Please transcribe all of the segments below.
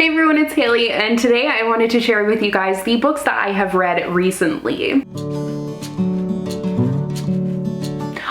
Hey everyone, it's Hailey, and today I wanted to share with you guys the books that I have read recently.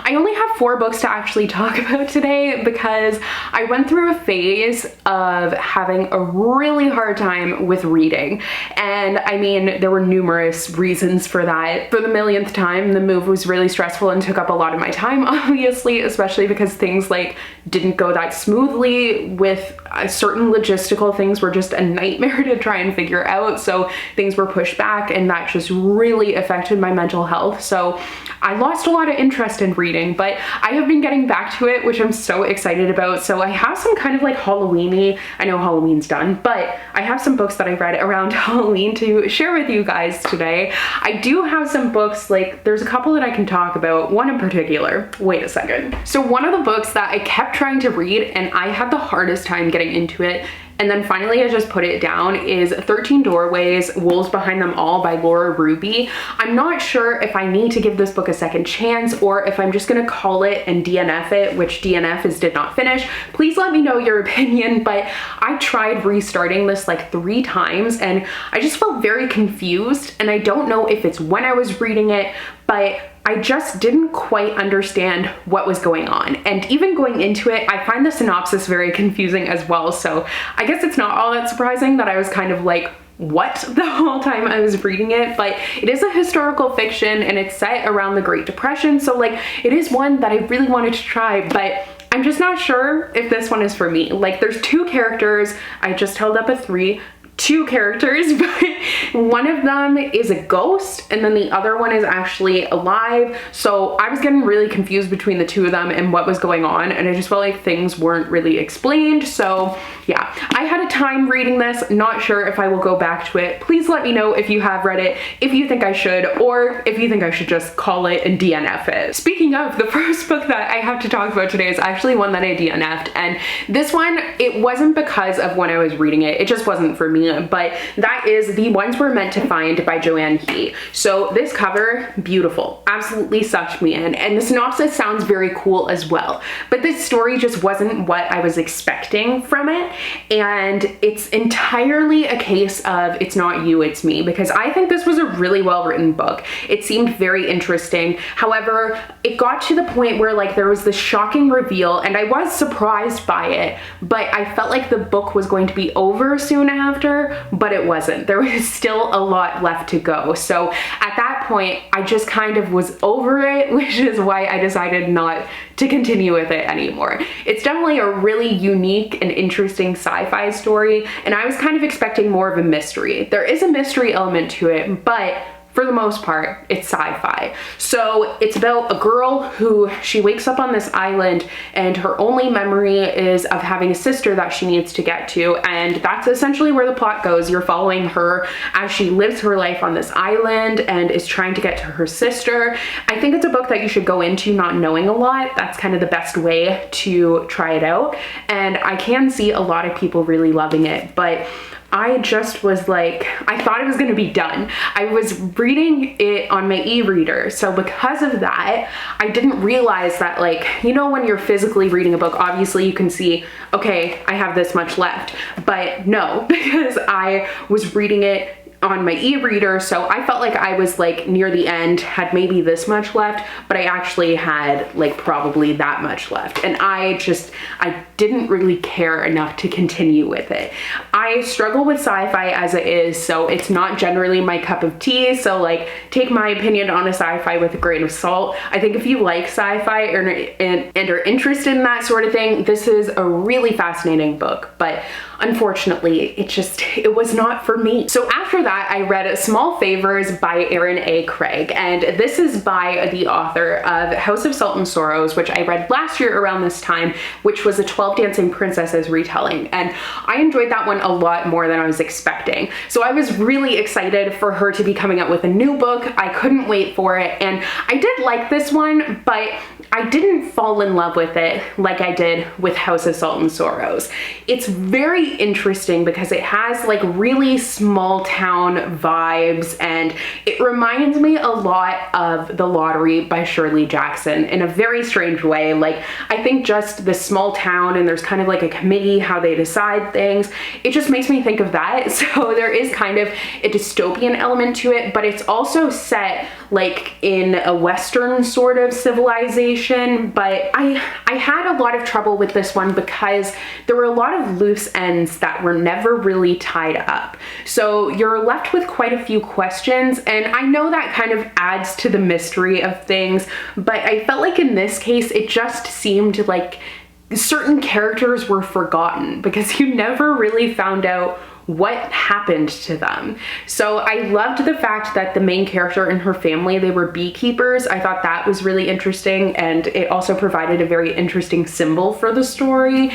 I only have 4 books to actually talk about today because I went through a phase of having a really hard time with reading. And I mean, there were numerous reasons for that. For the millionth time, the move was really stressful and took up a lot of my time, obviously, especially because things like didn't go that smoothly with certain logistical things were just a nightmare to try and figure out. So things were pushed back and that just really affected my mental health. So I lost a lot of interest in reading, but I have been getting back to it, which I'm so excited about. So I have some kind of like Halloween-y, I know Halloween's done, but I have some books that I read around Halloween to share with you guys today. I do have some books, like there's a couple that I can talk about, one in particular. Wait a second. So one of the books that I kept trying to read and I had the hardest time getting into it, and then finally I just put it down, is 13 Doorways, Wolves Behind Them All by Laura Ruby. I'm not sure if I need to give this book a second chance or if I'm just gonna call it and DNF it, which DNF is did not finish. Please let me know your opinion, but I tried restarting this like 3 times and I just felt very confused, and I don't know if it's when I was reading it, but I just didn't quite understand what was going on. And even going into it, I find the synopsis very confusing as well. So I guess it's not all that surprising that I was kind of like, what, the whole time I was reading it. But it is a historical fiction and it's set around the Great Depression. So like, it is one that I really wanted to try, but I'm just not sure if this one is for me. Like there's 2 characters, I just held up a 3, 2 characters, but one of them is a ghost and then the other one is actually alive. So I was getting really confused between the 2 of them and what was going on, and I just felt like things weren't really explained. So yeah, I had a time reading this, not sure if I will go back to it. Please let me know if you have read it, if you think I should, or if you think I should just call it and DNF it. Speaking of, the first book that I have to talk about today is actually one that I DNF'd, and this one, it wasn't because of when I was reading it, it just wasn't for me, but that is The Ones We're Meant to Find by Joanne He. So this cover, beautiful, absolutely sucked me in, and the synopsis sounds very cool as well, but this story just wasn't what I was expecting from it, and it's entirely a case of it's not you, it's me, because I think this was a really well written book. It seemed very interesting. However, it got to the point where like there was this shocking reveal and I was surprised by it, but I felt like the book was going to be over soon after, but it wasn't. There was still a lot left to go. So at that point, I just kind of was over it, which is why I decided not to continue with it anymore. It's definitely a really unique and interesting sci-fi story, and I was kind of expecting more of a mystery. There is a mystery element to it, but for the most part, it's sci-fi. So it's about a girl who, she wakes up on this island and her only memory is of having a sister that she needs to get to, and that's essentially where the plot goes. You're following her as she lives her life on this island and is trying to get to her sister. I think it's a book that you should go into not knowing a lot. That's kind of the best way to try it out, and I can see a lot of people really loving it, but I just was like, I thought it was gonna be done. I was reading it on my e-reader, so because of that, I didn't realize that, like, you know, when you're physically reading a book, obviously you can see, okay, I have this much left, but no, because I was reading it on my e-reader, so I felt like I was like near the end, had maybe this much left, but I actually had like probably that much left, and I didn't really care enough to continue with it. I struggle with sci-fi as it is, so it's not generally my cup of tea, so like take my opinion on a sci-fi with a grain of salt. I think if you like sci-fi and are interested in that sort of thing, this is a really fascinating book, but unfortunately it was not for me. So after that, I read Small Favors by Erin A. Craig, and this is by the author of House of Salt and Sorrows, which I read last year around this time, which was a 12 Dancing Princesses retelling, and I enjoyed that one a lot more than I was expecting. So I was really excited for her to be coming out with a new book. I couldn't wait for it, and I did like this one, but I didn't fall in love with it like I did with House of Salt and Sorrows. It's very interesting because it has like really small town town vibes, and it reminds me a lot of The Lottery by Shirley Jackson in a very strange way. Like, I think just this small town, and there's kind of like a committee, how they decide things. It just makes me think of that. So there is kind of a dystopian element to it, but it's also set like in a Western sort of civilization. But I had a lot of trouble with this one because there were a lot of loose ends that were never really tied up. So you're left with quite a few questions, and I know that kind of adds to the mystery of things, but I felt like in this case, it just seemed like certain characters were forgotten because you never really found out what happened to them. So I loved the fact that the main character and her family, they were beekeepers. I thought that was really interesting, and it also provided a very interesting symbol for the story.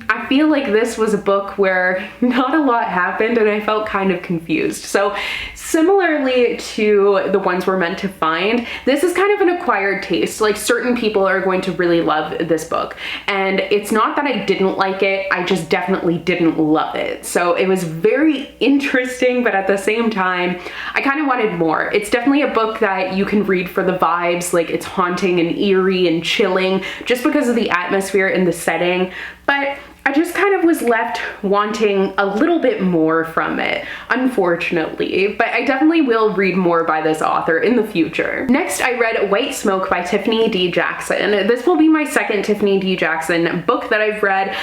I feel like this was a book where not a lot happened and I felt kind of confused. So similarly to the ones we're meant to find, this is kind of an acquired taste. Like, certain people are going to really love this book, and it's not that I didn't like it, I just definitely didn't love it. So it was very interesting, but at the same time, I kind of wanted more. It's definitely a book that you can read for the vibes, like it's haunting and eerie and chilling just because of the atmosphere and the setting, but I just kind of was left wanting a little bit more from it, unfortunately, but I definitely will read more by this author in the future. Next, I read White Smoke by Tiffany D. Jackson. This will be my second Tiffany D. Jackson book that I've read.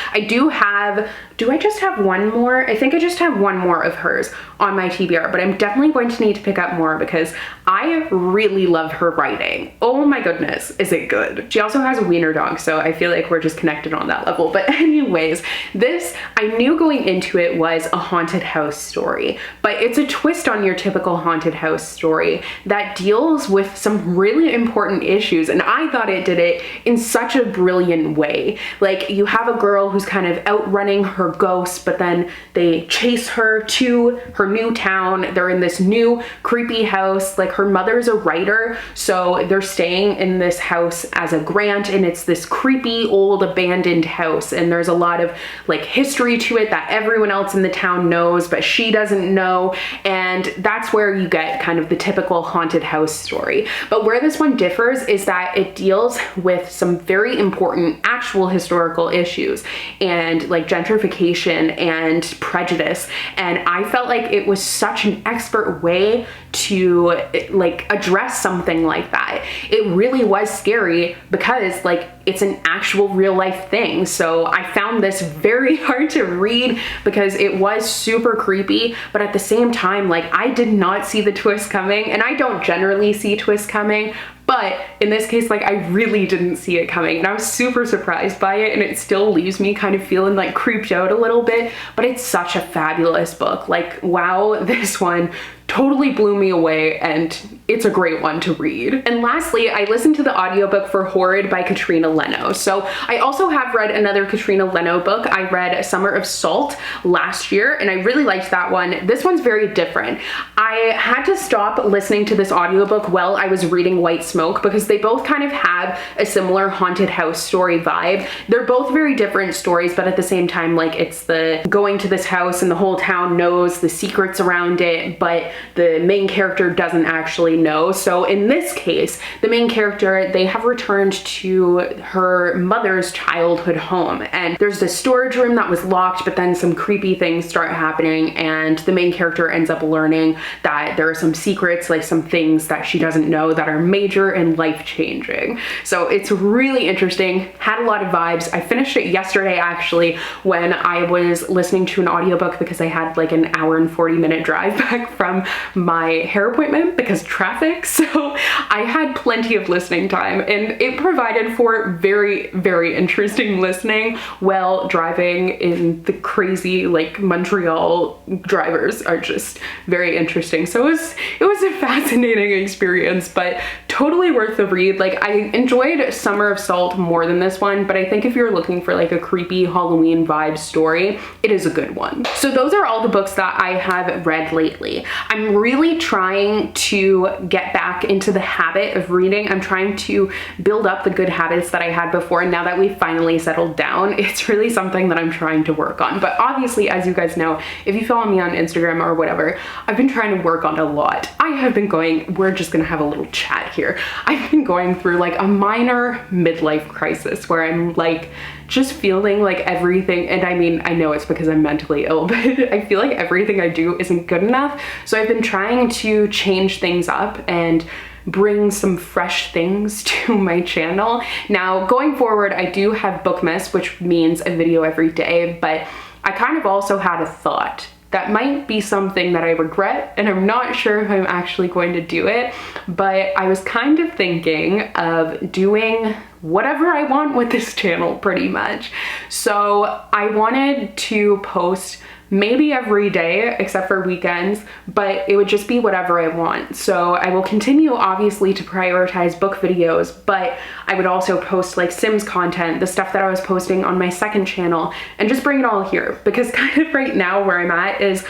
Do I just have one more? I think I just have one more of hers on my TBR, but I'm definitely going to need to pick up more because I really love her writing. Oh my goodness, is it good? She also has a wiener dog, so I feel like we're just connected on that level. But anyways, this, I knew going into it was a haunted house story, but it's a twist on your typical haunted house story that deals with some really important issues, and I thought it did it in such a brilliant way. Like, you have a girl who's kind of outrunning her ghosts, but then they chase her to her new town. They're in this new creepy house. Like, her mother's a writer, so they're staying in this house as a grant, and it's this creepy old abandoned house, and there's a lot of like history to it that everyone else in the town knows, but she doesn't know, and that's where you get kind of the typical haunted house story. But where this one differs is that it deals with some very important actual historical issues and like gentrification and prejudice, and I felt like it was such an expert way to like address something like that. It really was scary because like it's an actual real life thing. So I found this very hard to read because it was super creepy, but at the same time, like, I did not see the twist coming, and I don't generally see twists coming, but in this case, like, I really didn't see it coming, and I was super surprised by it, and it still leaves me kind of feeling like creeped out a little bit, but it's such a fabulous book. Like, wow, this one totally blew me away, and it's a great one to read. And lastly, I listened to the audiobook for Horrid by Katrina Leno. So I also have read another Katrina Leno book. I read Summer of Salt last year, and I really liked that one. This one's very different. I had to stop listening to this audiobook while I was reading White Smoke because they both kind of have a similar haunted house story vibe. They're both very different stories, but at the same time, like, it's the going to this house and the whole town knows the secrets around it, but the main character doesn't actually know. So in this case, the main character, they have returned to her mother's childhood home, and there's this storage room that was locked, but then some creepy things start happening, and the main character ends up learning that there are some secrets, like some things that she doesn't know that are major and life-changing. So it's really interesting, had a lot of vibes. I finished it yesterday actually when I was listening to an audiobook because I had like an hour and 40-minute drive back from my hair appointment because traffic, so I had plenty of listening time, and it provided for very, very interesting listening while driving in the crazy, like, Montreal drivers are just very interesting. So it was a fascinating experience, but totally worth the read. Like, I enjoyed Summer of Salt more than this one, but I think if you're looking for like a creepy Halloween vibe story, it is a good one. So those are all the books that I have read lately. I'm really trying to get back into the habit of reading. I'm trying to build up the good habits that I had before, and now that we've finally settled down, it's really something that I'm trying to work on. But obviously, as you guys know, if you follow me on Instagram or whatever, I've been trying to work on a lot. I have been going, we're just gonna have a little chat here. I've been going through like a minor midlife crisis where I'm like just feeling like everything, and I mean, I know it's because I'm mentally ill, but I feel like everything I do isn't good enough. So I've been trying to change things up and bring some fresh things to my channel. Now, going forward, I do have Bookmas, which means a video every day, but I kind of also had a thought that might be something that I regret, and I'm not sure if I'm actually going to do it, but I was kind of thinking of doing whatever I want with this channel pretty much. So I wanted to post maybe every day except for weekends, but it would just be whatever I want. So I will continue obviously to prioritize book videos, but I would also post like Sims content, the stuff that I was posting on my second channel, and just bring it all here, because kind of right now where I'm at is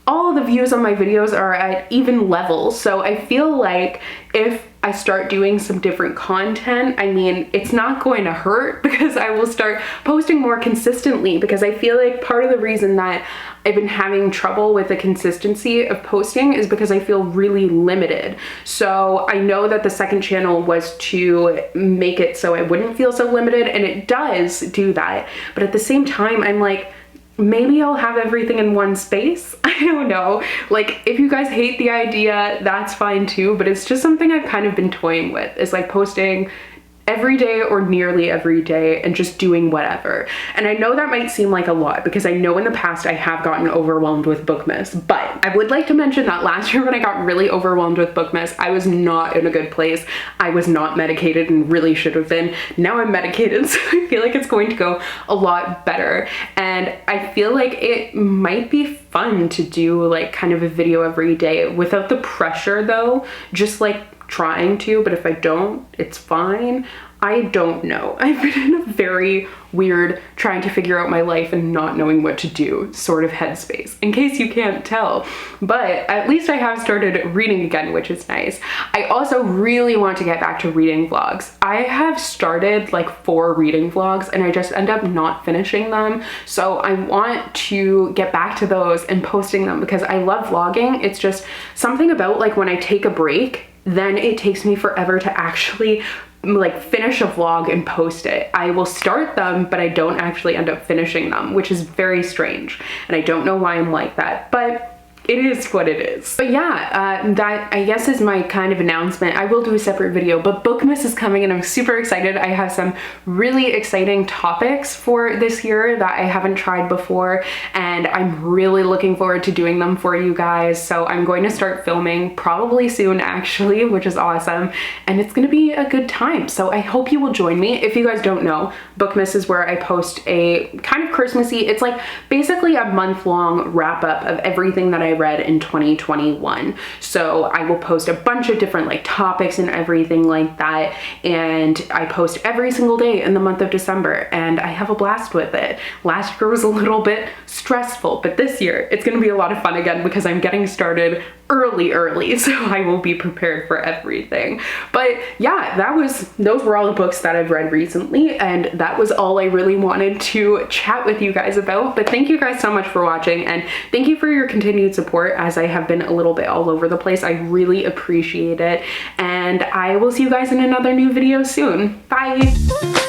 all of the views on my videos are at even levels. So I feel like if I start doing some different content, I mean, it's not going to hurt because I will start posting more consistently, because I feel like part of the reason that I've been having trouble with the consistency of posting is because I feel really limited. So I know that the second channel was to make it so I wouldn't feel so limited, and it does do that. But at the same time, I'm like, maybe I'll have everything in one space. I don't know. Like, if you guys hate the idea, that's fine too, but it's just something I've kind of been toying with. It's like posting every day or nearly every day and just doing whatever. And I know that might seem like a lot because I know in the past I have gotten overwhelmed with Bookmas, but I would like to mention that last year when I got really overwhelmed with Bookmas, I was not in a good place. I was not medicated and really should have been. Now I'm medicated, so I feel like it's going to go a lot better. And I feel like it might be fun to do like kind of a video every day without the pressure though, just like trying to, but if I don't, it's fine. I don't know. I've been in a very weird trying to figure out my life and not knowing what to do sort of headspace, in case you can't tell. But at least I have started reading again, which is nice. I also really want to get back to reading vlogs. I have started like 4 reading vlogs and I just end up not finishing them. So I want to get back to those and posting them because I love vlogging. It's just something about like when I take a break, then it takes me forever to actually like finish a vlog and post it. I will start them, but I don't actually end up finishing them, which is very strange. And I don't know why I'm like that, but it is what it is. But yeah, that I guess is my kind of announcement. I will do a separate video, but Bookmas is coming and I'm super excited. I have some really exciting topics for this year that I haven't tried before, and I'm really looking forward to doing them for you guys. So I'm going to start filming probably soon actually, which is awesome, and it's gonna be a good time. So I hope you will join me. If you guys don't know, Bookmas is where I post a kind of Christmassy, it's like basically a month-long wrap-up of everything that I read in 2021. So I will post a bunch of different like topics and everything like that, and I post every single day in the month of December, and I have a blast with it. Last year was a little bit stressful, but this year it's gonna be a lot of fun again because I'm getting started early, so I will be prepared for everything. But yeah, those were all the books that I've read recently, and that was all I really wanted to chat with you guys about. But thank you guys so much for watching, and thank you for your continued support as I have been a little bit all over the place. I really appreciate it, and I will see you guys in another new video soon. Bye!